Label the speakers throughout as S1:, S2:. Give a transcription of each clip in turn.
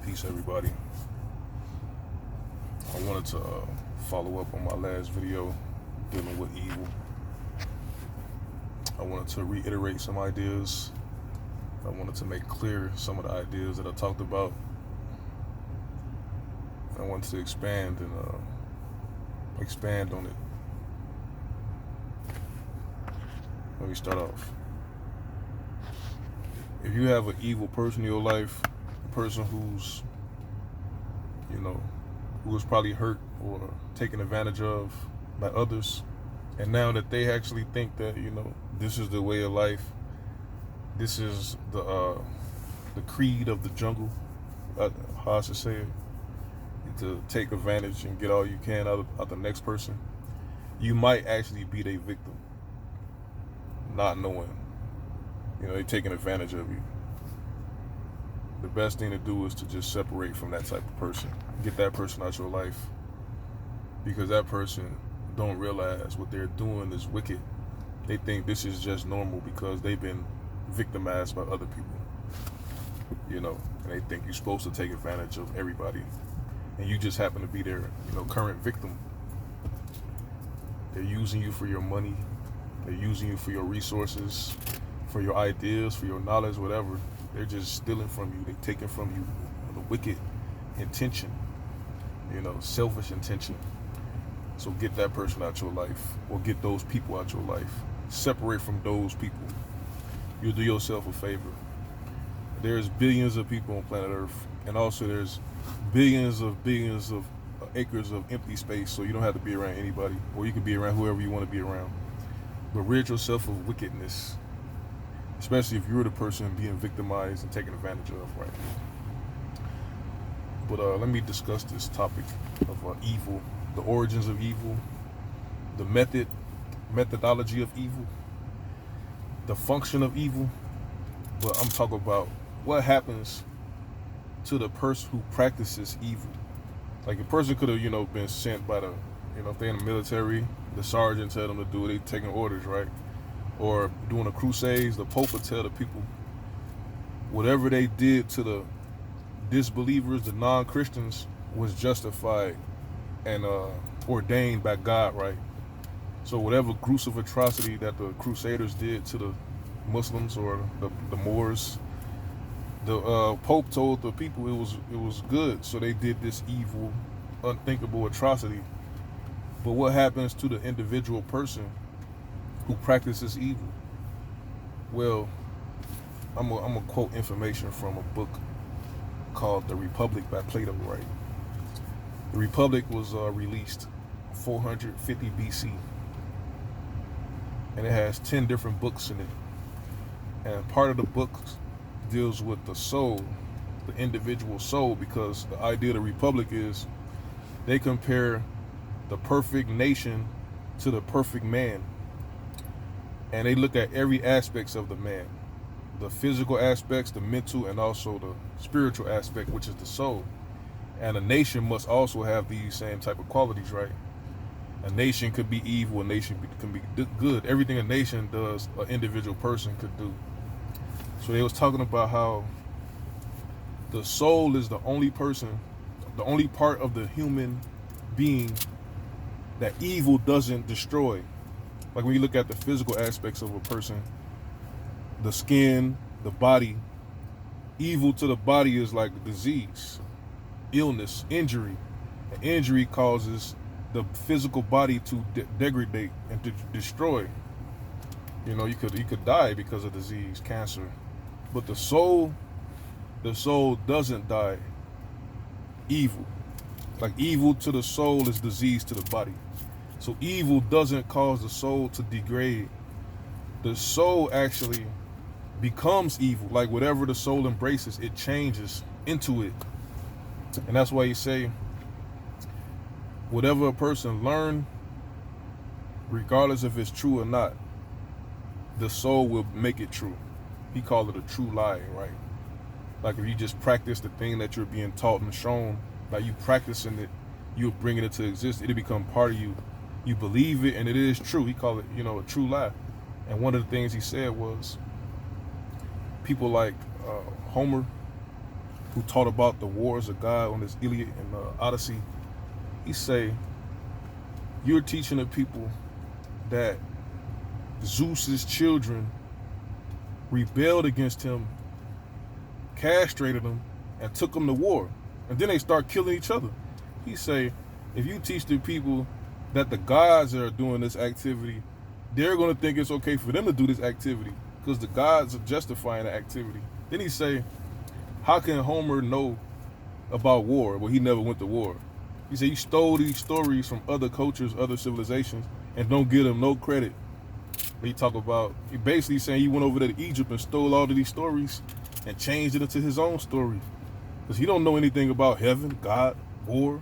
S1: Peace, everybody. I wanted to follow up on my last video dealing with evil. I wanted to reiterate some ideas. I wanted to make clear some of the ideas that I talked about. I wanted to expand on it. Let me start off. If you have an evil person in your life, a person who's who was probably hurt or taken advantage of by others, and now that they actually think that this is the way of life, this is the creed of the jungle, how I should say it, to take advantage and get all you can out of the next person, you might actually be their victim, not knowing they're taking advantage of you. The best thing to do is to just separate from that type of person. Get that person out your life, because that person don't realize what they're doing is wicked. They think this is just normal because they've been victimized by other people, and they think you're supposed to take advantage of everybody, and you just happen to be their current victim. They're using you for your money. They're using you for your resources, for your ideas, for your knowledge, whatever. They're just stealing from you. They're taking from you with a wicked intention, selfish intention. So get that person out your life, or get those people out your life. Separate from those people. You'll do yourself a favor. There's billions of people on planet Earth, and also there's billions of acres of empty space, so you don't have to be around anybody, or you can be around whoever you want to be around. But rid yourself of wickedness, especially if you're the person being victimized and taken advantage of, right? But let me discuss this topic of evil, the origins of evil, the methodology of evil, the function of evil. But I'm talking about what happens to the person who practices evil. Like, a person could have, been sent by the, if they're in the military, the sergeant tell them to do it, they taking orders, right? Or doing the crusades, the Pope would tell the people whatever they did to the disbelievers, the non-Christians, was justified and ordained by God, right? So whatever gruesome atrocity that the Crusaders did to the Muslims or the Moors, the Pope told the people it was good, so they did this evil, unthinkable atrocity. But what happens to the individual person who practices evil? Well, I'm gonna quote information from a book called The Republic by Plato, right? The Republic was released 450 BC, and it has 10 different books in it. And part of the book deals with the soul, the individual soul, because the idea of the Republic is they compare the perfect nation to the perfect man. And they look at every aspects of the man, the physical aspects, the mental, and also the spiritual aspect, which is the soul. And a nation must also have these same type of qualities, right? A nation could be evil, a nation can be good. Everything a nation does, an individual person could do. So they was talking about how the soul is the only part of the human being that evil doesn't destroy. Like, when you look at the physical aspects of a person, the skin, the body, evil to the body is like disease, illness, injury. An injury causes the physical body to degrade and to destroy. You could die because of disease, cancer. But the soul doesn't die. Evil. Like, evil to the soul is disease to the body. So evil doesn't cause the soul to degrade. The soul actually becomes evil. Like, whatever the soul embraces, it changes into it. And that's why you say, whatever a person learn, regardless if it's true or not, the soul will make it true. He called it a true lie, right? Like, if you just practice the thing that you're being taught and shown, like you practicing it, you're bringing it to exist, it'll become part of you. You believe it, and it is true. He called it, a true lie. And one of the things he said was, people like Homer, who taught about the wars of God on his Iliad and Odyssey, he say, you're teaching the people that Zeus's children rebelled against him, castrated him, and took him to war. And then they start killing each other. He say, if you teach the people that the gods are doing this activity, they're going to think it's okay for them to do this activity because the gods are justifying the activity. Then he say, how can Homer know about war? Well, he never went to war. He said, you stole these stories from other cultures, other civilizations, and don't give them no credit. He basically saying he went over there to Egypt and stole all of these stories and changed it into his own story. Because he don't know anything about heaven, God, war.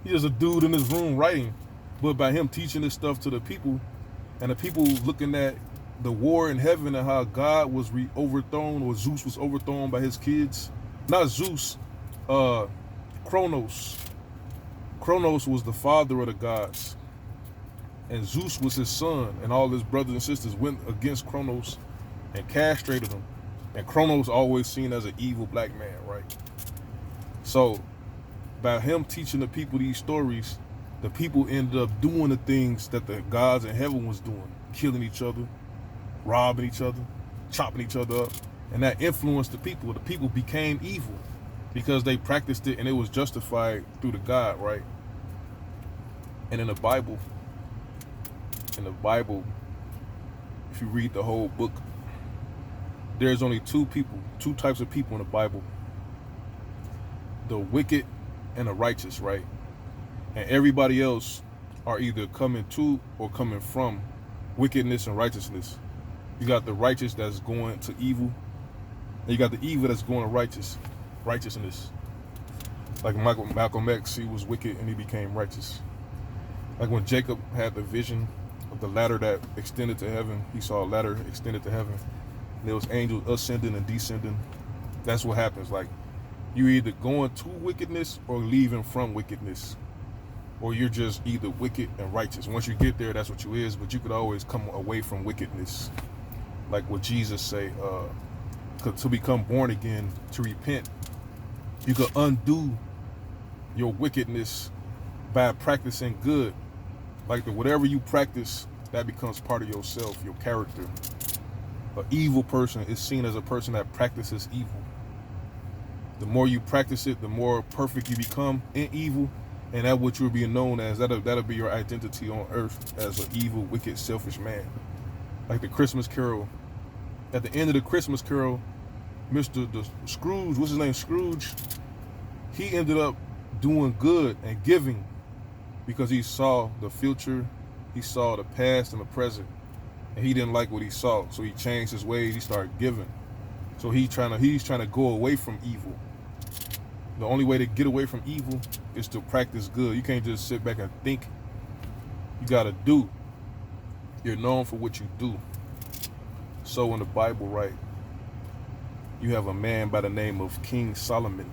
S1: He's just a dude in his room writing. But by him teaching this stuff to the people, and the people looking at the war in heaven and how God was overthrown, or Zeus was overthrown by his kids. Not Zeus, Kronos. Kronos was the father of the gods. And Zeus was his son, and all his brothers and sisters went against Kronos and castrated him. And Kronos always seen as an evil black man, right? So, by him teaching the people these stories, the people ended up doing the things that the gods in heaven was doing. Killing each other, robbing each other, chopping each other up. And that influenced the people. The people became evil because they practiced it and it was justified through the God, right? And in the Bible, if you read the whole book, there's only two types of people in the Bible. The wicked and the righteous, right? And everybody else are either coming to or coming from wickedness and righteousness. You got the righteous that's going to evil, and you got the evil that's going to righteousness. Like Malcolm X, he was wicked and he became righteous. Like when Jacob had the vision of the ladder that extended to heaven, he saw a ladder extended to heaven. And there was angels ascending and descending. That's what happens. Like, you either going to wickedness or leaving from wickedness. Or you're just either wicked and righteous. Once you get there, that's what you is, but you could always come away from wickedness. Like what Jesus say, to become born again, to repent. You could undo your wickedness by practicing good. Like whatever you practice, that becomes part of yourself, your character. An evil person is seen as a person that practices evil. The more you practice it, the more perfect you become in evil, and that's what you're being known as. That'll be your identity on earth, as an evil, wicked, selfish man. Like the Christmas Carol. At the end of the Christmas Carol, Mr. Scrooge, what's his name, Scrooge, he ended up doing good and giving because he saw the future, he saw the past and the present, and he didn't like what he saw, so he changed his ways, he started giving. So he's trying to go away from evil. The only way to get away from evil is to practice good. You can't just sit back and think. You gotta do. You're known for what you do. So in the Bible, right, you have a man by the name of King Solomon.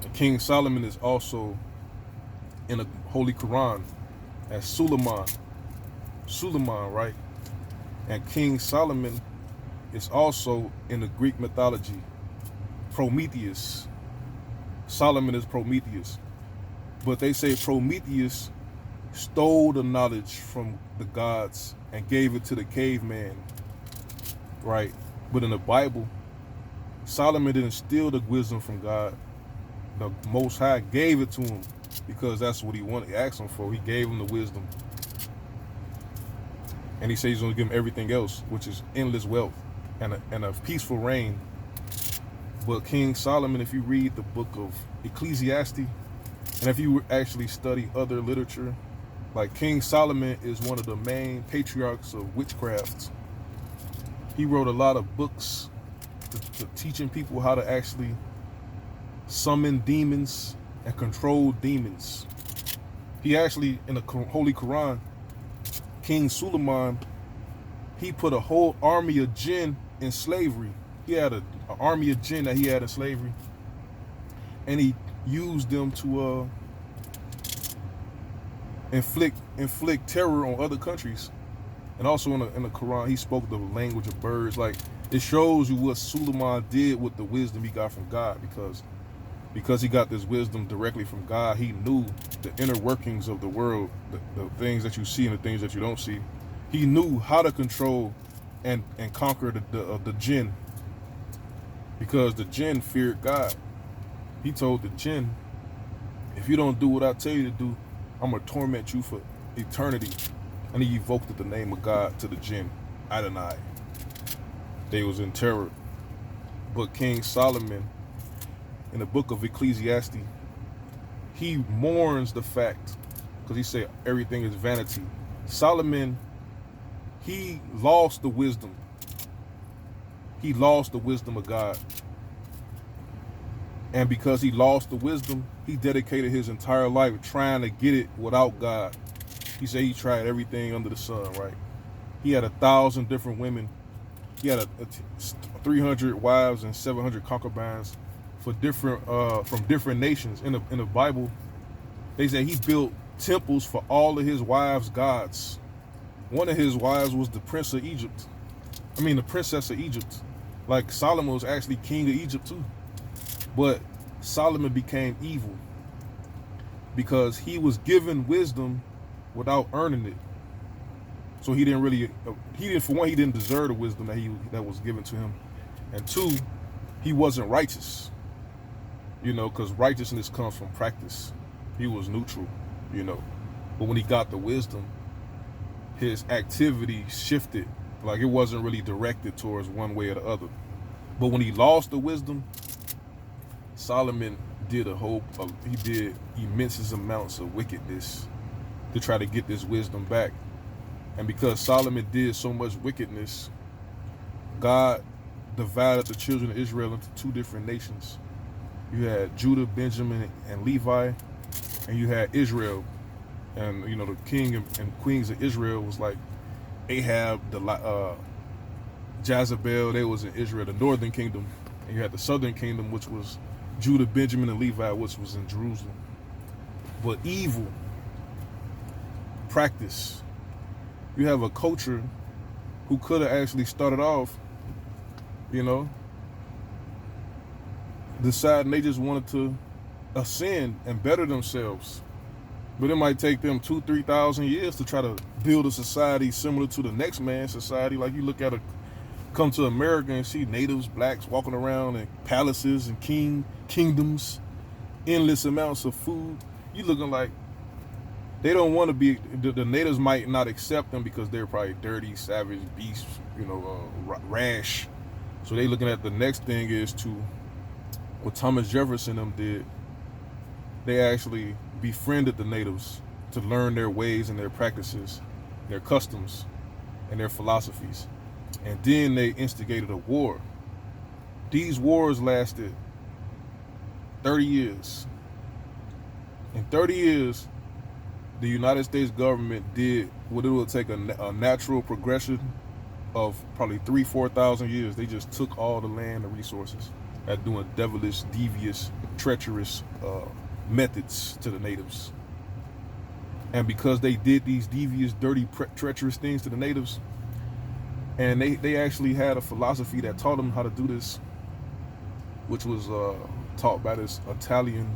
S1: And King Solomon is also in the Holy Quran as Suleiman, right? And King Solomon is also in the Greek mythology, Prometheus. Solomon is Prometheus. But they say Prometheus stole the knowledge from the gods and gave it to the caveman, right? But in the Bible, Solomon didn't steal the wisdom from God. The Most High gave it to him because that's what he wanted. He asked him for. He gave him the wisdom. And he said he's going to give him everything else, which is endless wealth and a peaceful reign. But King Solomon, if you read the book of Ecclesiastes, and if you actually study other literature, like King Solomon is one of the main patriarchs of witchcraft. He wrote a lot of books to teaching people how to actually summon demons and control demons. He actually, in the Holy Quran, King Suleiman, he put a whole army of jinn in slavery. He had an army of jinn that he had in slavery, and he used them to inflict terror on other countries. And also in the Quran, he spoke the language of birds. Like It shows you what Suleiman did with the wisdom he got from God, because he got this wisdom directly from God. He knew the inner workings of the world, the things that you see and the things that you don't see. He knew how to control and conquer the jinn, because the jinn feared God. He told the jinn, if you don't do what I tell you to do, I'm going to torment you for eternity. And he evoked the name of God to the jinn, Adonai. They was in terror. But King Solomon, in the book of Ecclesiastes, he mourns the fact, because he said everything is vanity. Solomon, he lost the wisdom. He lost the wisdom of God. And because he lost the wisdom, he dedicated his entire life trying to get it without God. He said he tried everything under the sun, right? He had 1,000 different women. He had 300 wives and 700 concubines for different from different nations. In the Bible, they say he built temples for all of his wives' gods. One of his wives was the prince of Egypt. The princess of Egypt. Like Solomon was actually king of Egypt too. But Solomon became evil because he was given wisdom without earning it. So he didn't deserve the wisdom that was given to him. And two, he wasn't righteous. Because righteousness comes from practice. He was neutral, But when he got the wisdom, his activity shifted. Like it wasn't really directed towards one way or the other. But when he lost the wisdom, Solomon did immense amounts of wickedness to try to get this wisdom back. And because Solomon did so much wickedness, God divided the children of Israel into two different nations. You had Judah, Benjamin, and Levi, and you had Israel. And the king and queens of Israel was like Ahab, Jezebel. They was in Israel, the northern kingdom, and you had the southern kingdom, which was Judah, Benjamin, and Levi, which was in Jerusalem. But evil practice. You have a culture who could have actually started off, deciding they just wanted to ascend and better themselves. But it might take them 2,000-3,000 years to try to build a society similar to the next man's society. Like you look at come to America and see natives, blacks walking around in palaces and kingdoms, endless amounts of food. You looking like they don't want to be. The natives might not accept them because they're probably dirty, savage beasts, rash. So they looking at the next thing is to what Thomas Jefferson them did. They actually befriended the natives to learn their ways and their practices, their customs, and their philosophies. And then they instigated a war. These wars lasted 30 years. In 30 years, the United States government did what it would take a natural progression of probably 3,000-4,000 years. They just took all the land and resources at doing devilish, devious, treacherous methods to the natives. And because they did these devious, dirty, treacherous things to the natives, and they actually had a philosophy that taught them how to do this, which was taught by this Italian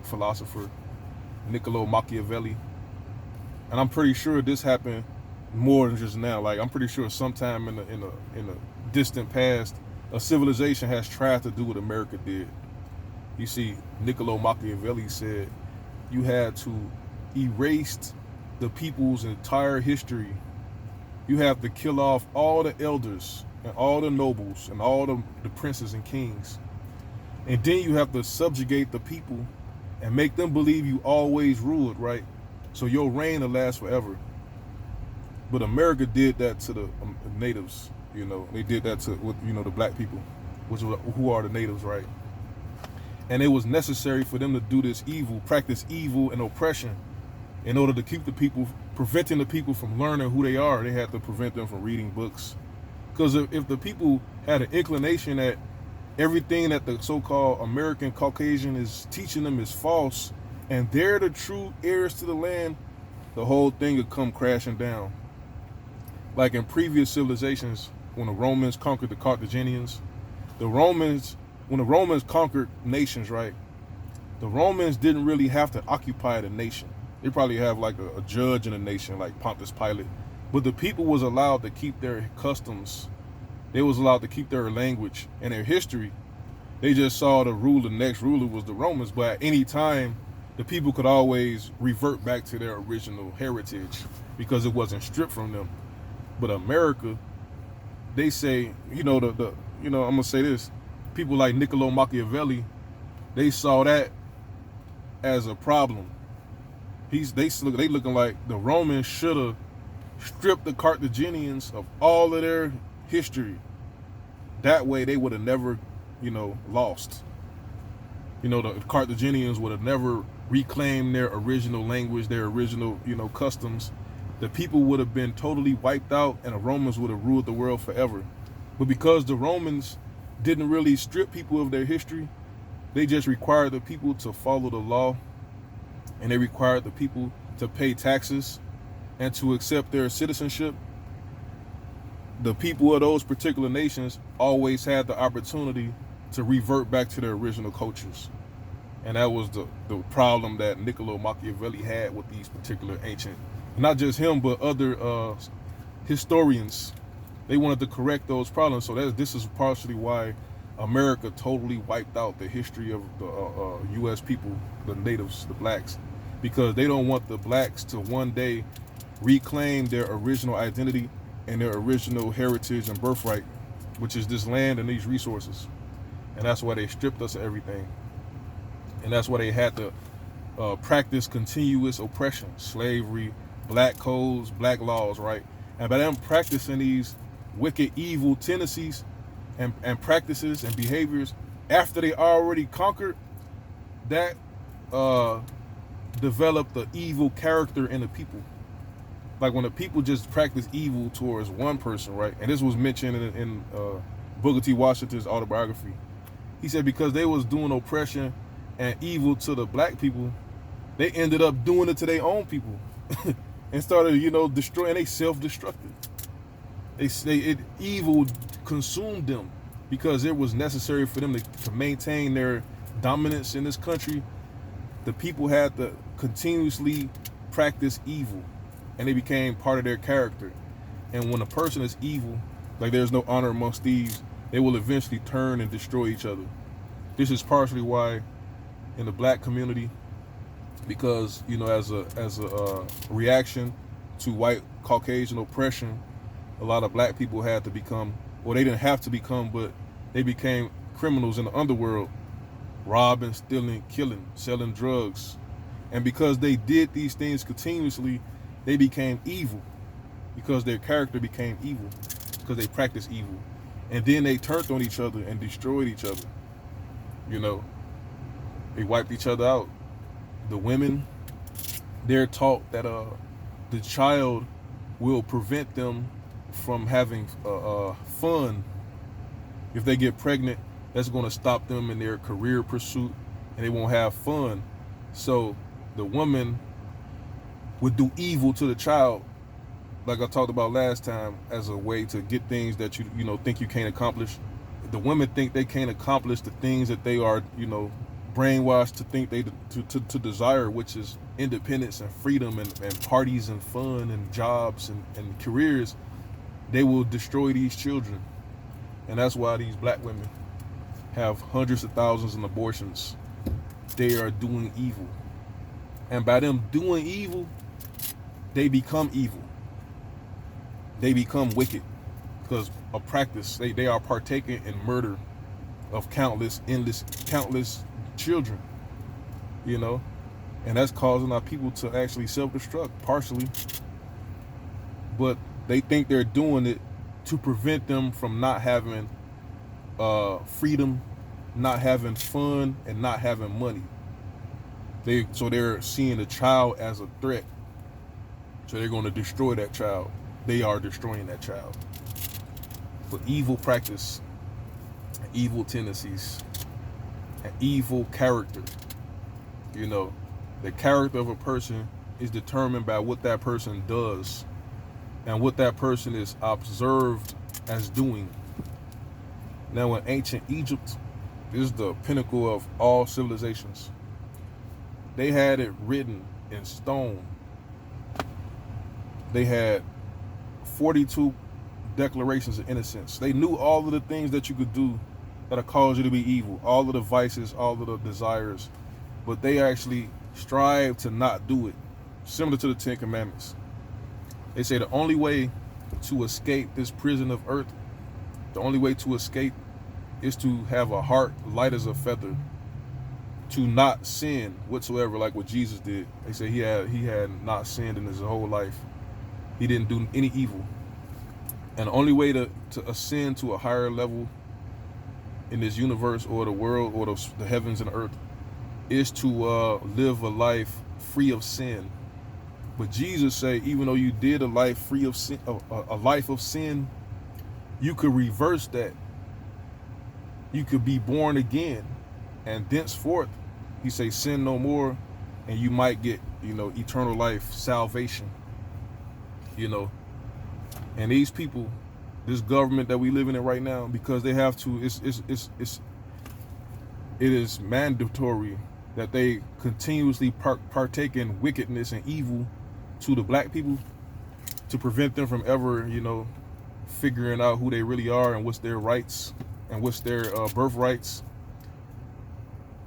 S1: philosopher, Niccolo Machiavelli. And I'm pretty sure this happened more than just now. Like I'm pretty sure sometime in the distant past, a civilization has tried to do what America did. You see, Niccolo Machiavelli said you had to erase the people's entire history. You have to kill off all the elders and all the nobles and all the princes and kings. And then you have to subjugate the people and make them believe you always ruled, right? So your reign will last forever. But America did that to the natives, They did that to the black people, who are the natives, right? And it was necessary for them to do this evil, practice evil and oppression in order to keep the people, preventing the people from learning who they are. They had to prevent them from reading books. Because if the people had an inclination that everything that the so-called American Caucasian is teaching them is false, and they're the true heirs to the land, the whole thing would come crashing down. Like in previous civilizations, when the Romans conquered the Carthaginians, when the Romans conquered nations, right? The Romans didn't really have to occupy the nation. They probably have like a judge in a nation, like Pontius Pilate. But the people was allowed to keep their customs. They was allowed to keep their language and their history. They just saw the next ruler was the Romans. But at any time, the people could always revert back to their original heritage because it wasn't stripped from them. But America, they say, I'm gonna say this. People like Niccolo Machiavelli, they saw that as a problem. They looking like the Romans should have stripped the Carthaginians of all of their history. That way they would have never, lost. The Carthaginians would have never reclaimed their original language, their original, customs. The people would have been totally wiped out and the Romans would have ruled the world forever. But because the Romans didn't really strip people of their history, they just required the people to follow the law, and they required the people to pay taxes and to accept their citizenship. The people of those particular nations always had the opportunity to revert back to their original cultures. And that was the problem that Niccolo Machiavelli had with these particular ancient, not just him, but other historians. They wanted to correct those problems. So this is partially why America totally wiped out the history of the U.S. people, the natives, the blacks, because they don't want the blacks to one day reclaim their original identity and their original heritage and birthright, which is this land and these resources. And that's why they stripped us of everything. And that's why they had to practice continuous oppression, slavery, black codes, black laws, right? And by them practicing these wicked, evil tendencies and practices and behaviors after they already conquered, that developed the evil character in the people. Like when the people just practice evil towards one person, right? And this was mentioned in Booker T. Washington's autobiography. He said because they was doing oppression and evil to the black people, they ended up doing it to their own people and started, destroying. They self-destructed. Evil consumed them because it was necessary for them to maintain their dominance in this country. The people had to continuously practice evil, and they became part of their character. And when a person is evil, like there's no honor amongst thieves, they will eventually turn and destroy each other. This is partially why in the black community, because as a reaction to white Caucasian oppression, a lot of black people had to become, well, they didn't have to become, but they became criminals in the underworld, robbing, stealing, killing, selling drugs. And because they did these things continuously, they became evil, because their character became evil, because they practiced evil. And then they turned on each other and destroyed each other. They wiped each other out. The women, they're taught that the child will prevent them from having fun. If they get pregnant, that's going to stop them in their career pursuit, and they won't have fun. So the woman would do evil to the child, like I talked about last time, as a way to get things that you think you can't accomplish. The women think they can't accomplish the things that they are brainwashed to think to desire, which is independence and freedom and parties and fun and jobs and careers. They will destroy these children. And that's why these black women have hundreds of thousands of abortions. They are doing evil. And by them doing evil, they become evil. They become wicked because of practice. They are partaking in murder of countless children, and that's causing our people to actually self-destruct partially. But they think they're doing it to prevent them from not having freedom, not having fun, and not having money. So they're seeing the child as a threat. So they're going to destroy that child. They are destroying that child. For evil practice, evil tendencies, and evil character. The character of a person is determined by what that person does and what that person is observed as doing. Now, in ancient Egypt, this is the pinnacle of all civilizations. They had it written in stone. They had 42 declarations of innocence. They knew all of the things that you could do that'll cause you to be evil, all of the vices, all of the desires, but they actually strive to not do it, similar to the Ten Commandments. They say the only way to escape this prison of earth, the only way to escape is to have a heart light as a feather, to not sin whatsoever, like what Jesus did. They say he had not sinned in his whole life. He didn't do any evil. And the only way to ascend to a higher level in this universe or the world or the heavens and earth is to live a life free of sin. But Jesus say, even though you did a life free of sin, a life of sin, you could reverse that. You could be born again, and thenceforth, he say, sin no more, and you might get, eternal life, salvation. And these people, this government that we living in right now, because they have to, it is mandatory that they continuously partake in wickedness and evil to the black people to prevent them from ever, figuring out who they really are and what's their rights and what's their birthrights.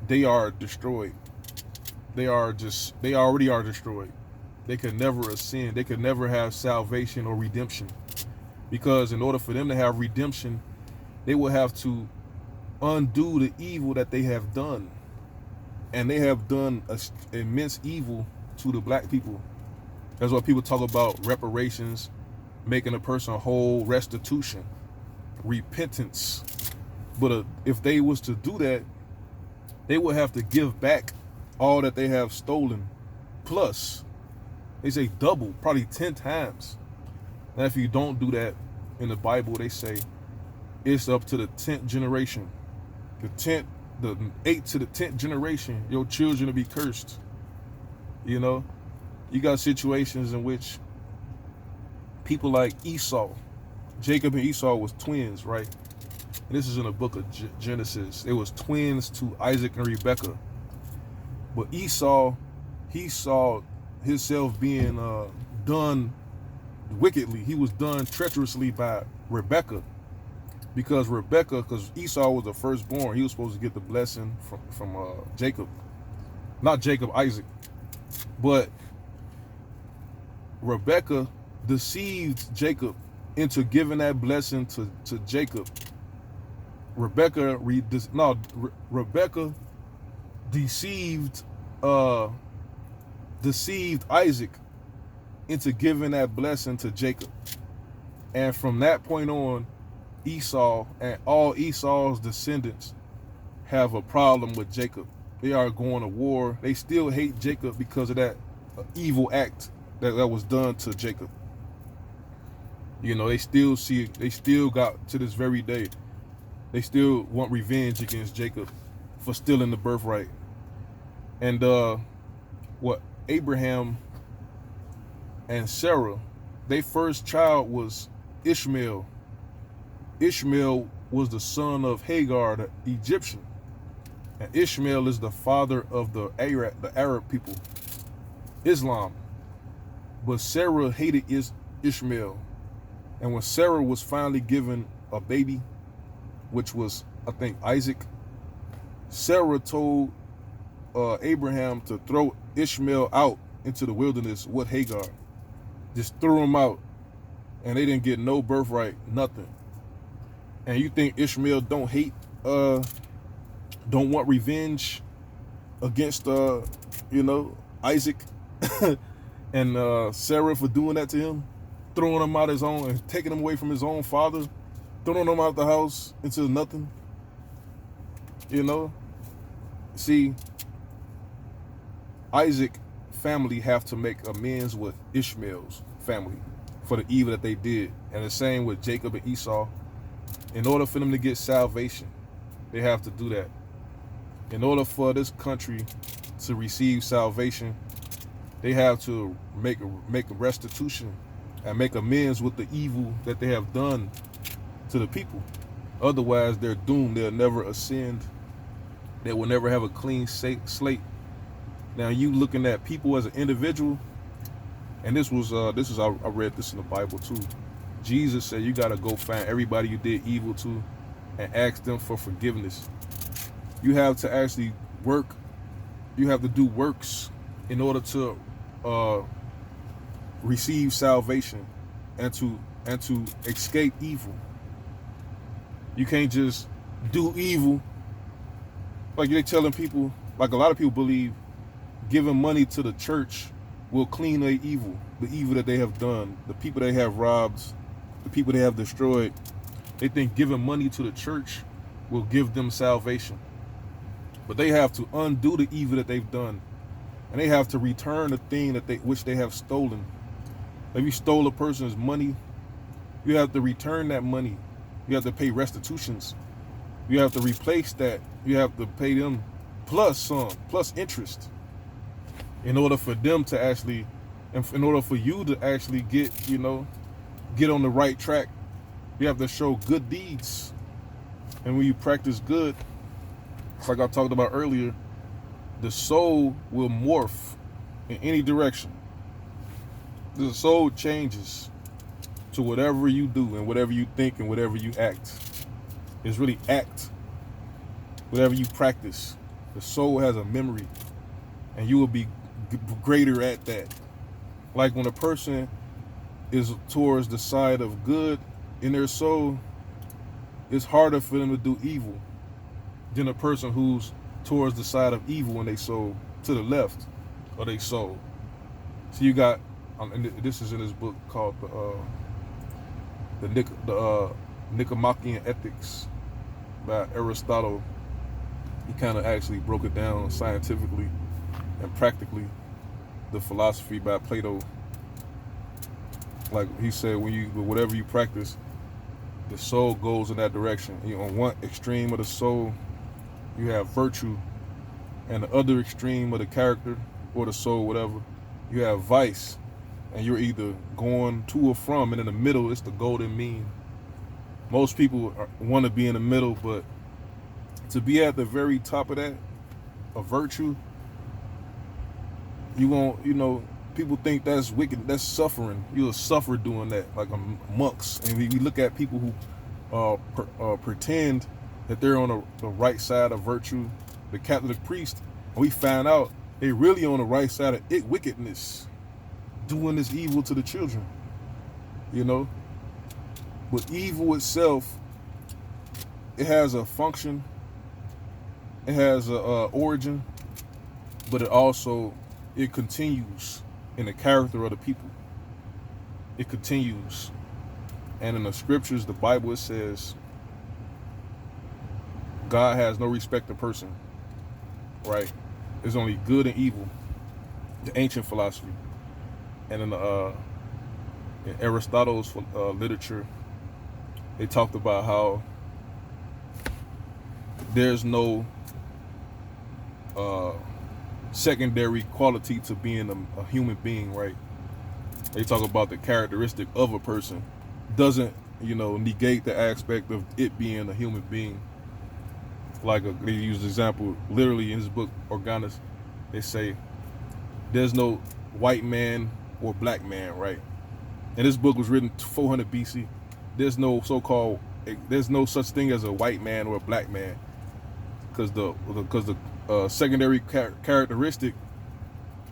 S1: They are destroyed. They already are destroyed. They could never ascend. They could never have salvation or redemption. Because in order for them to have redemption, they will have to undo the evil that they have done. And they have done immense evil to the black people. That's why people talk about reparations, making a person whole, restitution, repentance. But if they was to do that, they would have to give back all that they have stolen. Plus, they say double, probably 10 times. And if you don't do that in the Bible, they say it's up to the 10th generation. The 8th to the 10th generation, your children will be cursed. You got situations in which people like Esau, Jacob and Esau was twins, right? And this is in the book of Genesis. It was twins to Isaac and Rebekah. But Esau, he saw himself being done wickedly. He was done treacherously by Rebekah. Because Esau was the firstborn. He was supposed to get the blessing from Jacob. Not Jacob, Isaac. But Rebekah deceived Jacob into giving that blessing to Jacob. Rebekah deceived Isaac into giving that blessing to Jacob. And from that point on, Esau and all Esau's descendants have a problem with Jacob. They are going to war. They still hate Jacob because of that evil act that was done to Jacob. They still got to this very day, they still want revenge against Jacob for stealing the birthright. And Abraham and Sarah, their first child was Ishmael. Ishmael was the son of Hagar, the Egyptian. And Ishmael is the father of the Arab people, Islam. But Sarah hated Ishmael. And when Sarah was finally given a baby, which was, I think, Isaac, Sarah told Abraham to throw Ishmael out into the wilderness with Hagar. Just threw him out. And they didn't get no birthright, nothing. And you think Ishmael don't want revenge against, Isaac and Sarah for doing that to him? Throwing him out his own and taking him away from his own father, throwing him out the house into nothing. See, Isaac family have to make amends with Ishmael's family for the evil that they did. And the same with Jacob and Esau. In order for them to get salvation, they have to do that. In order for this country to receive salvation, they have to make a restitution and make amends with the evil that they have done to the people. Otherwise, they're doomed. They'll never ascend. They will never have a clean slate. Now, you looking at people as an individual, and this is I read this in the Bible too. Jesus said you got to go find everybody you did evil to and ask them for forgiveness. You have to actually work. You have to do works in order to receive salvation and to escape evil. You can't just do evil. Like they're telling people, like a lot of people believe giving money to the church will clean their evil, the evil that they have done, the people they have robbed, the people they have destroyed. They think giving money to the church will give them salvation. But they have to undo the evil that they've done. And they have to return the thing that which they have stolen. If you stole a person's money, you have to return that money. You have to pay restitutions. You have to replace that. You have to pay them plus some, plus interest. In order for them to actually, in order for you to actually get on the right track, you have to show good deeds. And when you practice good, like I talked about earlier, the soul will morph in any direction. The soul changes to whatever you do and whatever you think and whatever you act. It's really act. Whatever you practice, the soul has a memory, and you will be greater at that. Like when a person is towards the side of good in their soul, it's harder for them to do evil than a person who's towards the side of evil in their soul, to the left of their soul. So you got, and this is in this book called the Nicomachean Ethics by Aristotle. He kind of actually broke it down scientifically and practically. The philosophy by Plato, like he said, whatever you practice, the soul goes in that direction. On one extreme of the soul, you have virtue, and the other extreme of the character or the soul, whatever, you have vice, and you're either going to or from, and in the middle, it's the golden mean. Most people want to be in the middle, but to be at the very top of that, of virtue, you won't, people think that's wicked, that's suffering. You'll suffer doing that, like monks. And we look at people who pretend that they're on the right side of virtue, the Catholic priest, and we find out they really on the right side of wickedness, doing this evil to the children, But evil itself, it has a function, it has a origin, but it continues in the character of the people. It continues. And in the scriptures, the Bible, it says, God has no respect to person, right? There's only good and evil, the ancient philosophy. And in Aristotle's literature, they talked about how there's no secondary quality to being a human being, right? They talk about the characteristic of a person doesn't, negate the aspect of it being a human being. Like they use the example literally in this book, Organas. They say there's no white man or black man, right? And this book was written 400 BC. There's no such thing as a white man or a black man, because the secondary characteristic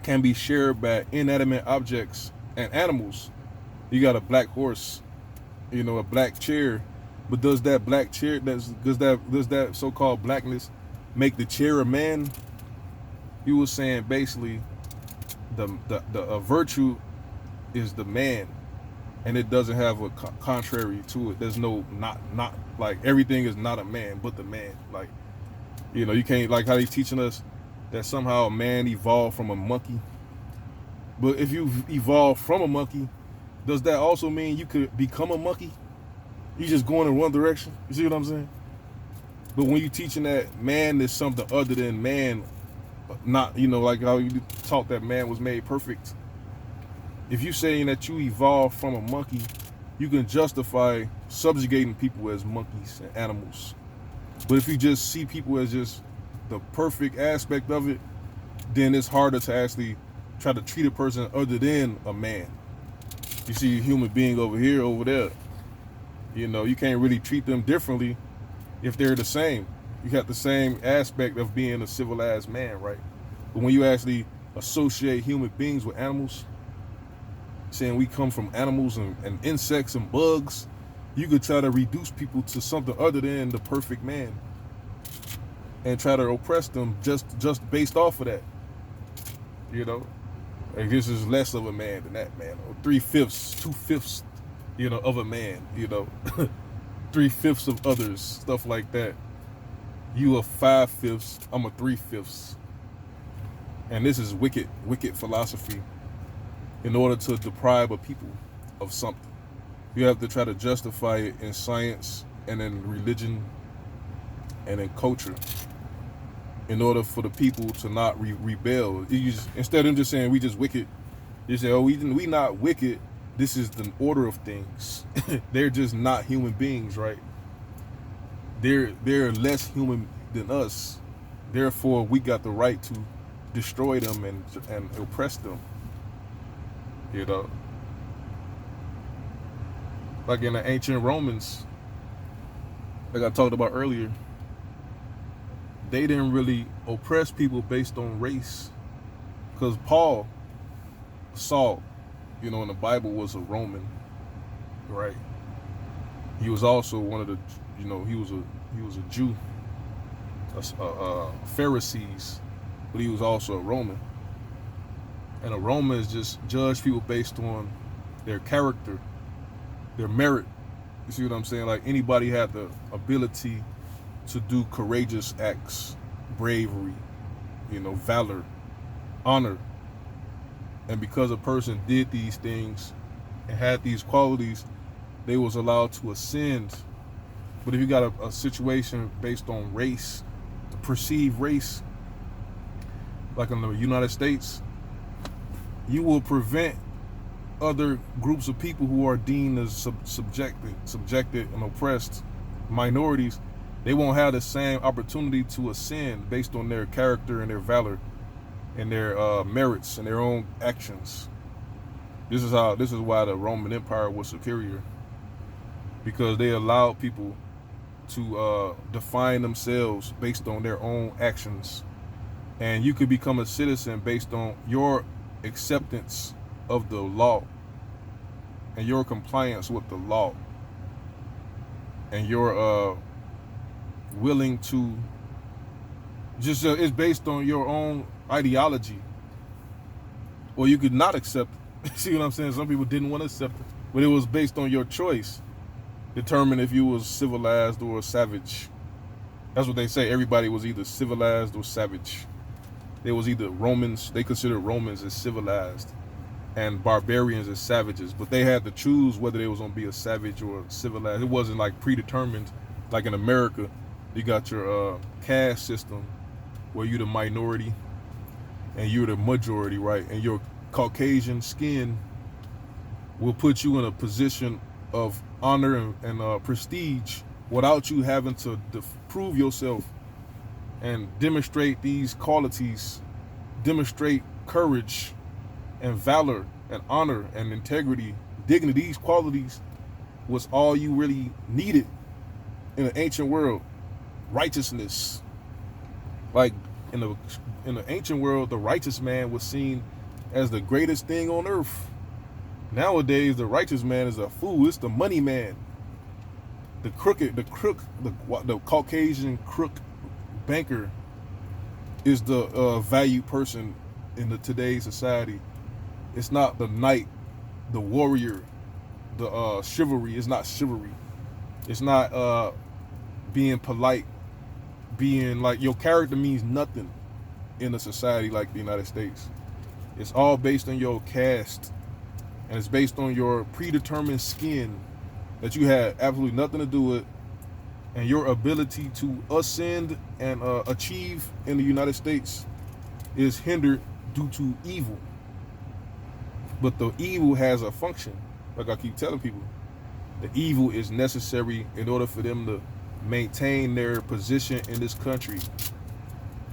S1: can be shared by inanimate objects and animals. You got a black horse, a black chair, but does that black chair, does that so-called blackness make the chair a man? You were saying basically the virtue is the man, and it doesn't have a contrary to it. There's no not like everything is not a man but the man. Like, you can't, like how they teaching us that somehow a man evolved from a monkey. But if you evolved from a monkey, does that also mean you could become a monkey? You just going in one direction. You see what I'm saying? But when you teaching that man is something other than man, not, like how you taught that man was made perfect, If you saying that you evolved from a monkey, you can justify subjugating people as monkeys and animals. But if you just see people as just the perfect aspect of it, then it's harder to actually try to treat a person other than a man. You see a human being over here, over there. You know, you can't really treat them differently if they're the same. You got the same aspect of being a civilized man, right? But when you actually associate human beings with animals, saying we come from animals and insects and bugs, you could try to reduce people to something other than the perfect man and try to oppress them just based off of that. You know, like this is less of a man than that man, or 3/5, 2/5, you know, of a man, you know, 3/5 of others, stuff like that. You a 5/5, I'm a 3/5. And this is wicked philosophy. In order to deprive a people of something, you have to try to justify it in science and in religion and in culture in order for the people to not rebel. Instead of just saying we just wicked, you say, oh, we not wicked. This is the order of things. They're just not human beings, right? They're less human than us. Therefore, we got the right to destroy them and oppress them. You know, like in the ancient Romans, like I talked about earlier, they didn't really oppress people based on race, because Saul, you know, in the Bible was a Roman, right? He was also one of the, you know, he was a Jew, Pharisees, but he was also a Roman. And a Roman is just judge people based on their character, their merit. You see what I'm saying? Like anybody had the ability to do courageous acts, bravery, you know, valor, honor. And because a person did these things and had these qualities, they was allowed to ascend. But if you got a situation based on race, the perceived race, like in the United States, you will prevent other groups of people who are deemed as subjected and oppressed minorities. They won't have the same opportunity to ascend based on their character and their valor and their merits and their own actions. This is why the Roman Empire was superior, because they allowed people to define themselves based on their own actions. And you could become a citizen based on your acceptance of the law and your compliance with the law and your willing to just it's based on your own ideology, or you could not accept it. See what I'm saying? Some people didn't want to accept it, but it was based on your choice, determine if you was civilized or savage. That's what they say. Everybody was either civilized or savage. There was either Romans, they considered Romans as civilized and barbarians as savages, but they had to choose whether they was going to be a savage or civilized. It wasn't like predetermined. Like in America, you got your caste system where you're the minority and you're the majority, right? And your Caucasian skin will put you in a position of honor and prestige without you having to prove yourself and demonstrate these qualities, demonstrate courage and valor and honor and integrity, dignity. These qualities was all you really needed in the ancient world. Righteousness. Like in the ancient world, the righteous man was seen as the greatest thing on earth. Nowadays, the righteous man is a fool. It's the money man. The Caucasian crook banker is the valued person in today's society. It's not the knight, the warrior, the chivalry. It's not chivalry. It's not being polite, being like your character means nothing in a society like the United States. It's all based on your caste, and it's based on your predetermined skin that you had absolutely nothing to do with, and your ability to ascend and achieve in the United States is hindered due to evil. But the evil has a function. Like I keep telling people, the evil is necessary in order for them to maintain their position in this country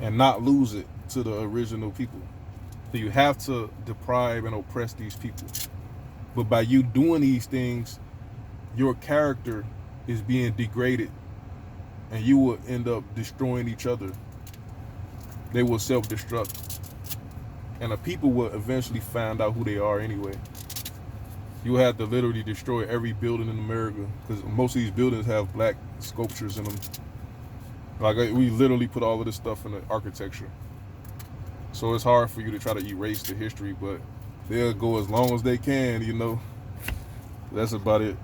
S1: and not lose it to the original people. So you have to deprive and oppress these people. But by you doing these things, your character is being degraded, and you will end up destroying each other. They will self-destruct, and the people will eventually find out who they are anyway. You will have to literally destroy every building in America, because most of these buildings have black sculptures in them. Like, we literally put all of this stuff in the architecture. So it's hard for you to try to erase the history, but they'll go as long as they can, you know. That's about it.